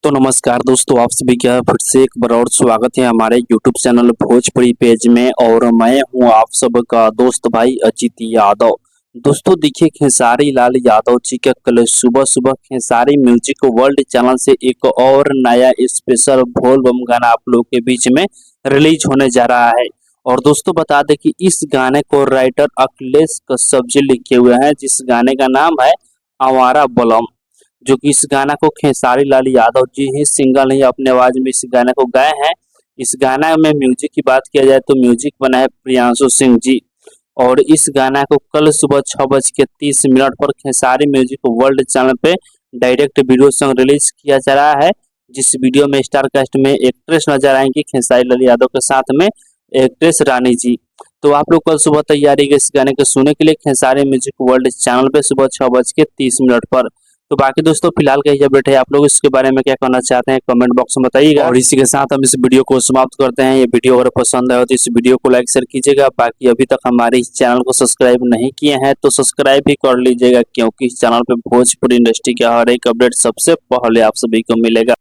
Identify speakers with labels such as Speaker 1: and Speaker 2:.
Speaker 1: तो नमस्कार दोस्तों, आप सभी का फिर से एक बार और स्वागत है हमारे YouTube चैनल भोजपुरी पेज में। और मैं हूं आप सबका दोस्त भाई अजीत यादव। दोस्तों देखिए, खेसारी लाल यादव जी का कल सुबह सुबह खेसारी म्यूजिक वर्ल्ड चैनल से एक और नया स्पेशल भोल बम गाना आप लोग के बीच में रिलीज होने जा रहा है। और दोस्तों बता दें कि इस गाने को राइटर अखिलेश कश्यप जी लिखे हुए हैं, जिस गाने का नाम है आवारा बलम। जो कि इस गाना को खेसारी लाल यादव जी ही सिंगल ही अपने आवाज में इस गाने को गाए हैं। इस गाना में म्यूजिक की बात किया जाए तो म्यूजिक बना है प्रियांशु सिंह जी। और इस गाना को कल सुबह 6:30 पर खेसारी म्यूजिक वर्ल्ड चैनल पे डायरेक्ट वीडियो सॉन्ग रिलीज किया जा रहा है। जिस वीडियो में स्टार कास्ट में एक्ट्रेस नजर आएंगी खेसारी लाल यादव के साथ में एक्ट्रेस रानी जी। तो आप लोग कल सुबह तैयारी के इस गाने को सुनने के लिए खेसारी म्यूजिक वर्ल्ड चैनल पे सुबह 6:30 पर। तो बाकी दोस्तों फिलहाल का ये अपडेट है, आप लोग इसके बारे में क्या कहना चाहते हैं कमेंट बॉक्स में बताइएगा। और इसी के साथ हम इस वीडियो को समाप्त करते हैं। ये वीडियो अगर पसंद आए तो इस वीडियो को लाइक शेयर कीजिएगा। बाकी अभी तक हमारे इस चैनल को सब्सक्राइब नहीं किए हैं तो सब्सक्राइब भी कर लीजिएगा, क्योंकि इस चैनल पे भोजपुरी इंडस्ट्री का हर एक अपडेट सबसे पहले आप सभी को मिलेगा।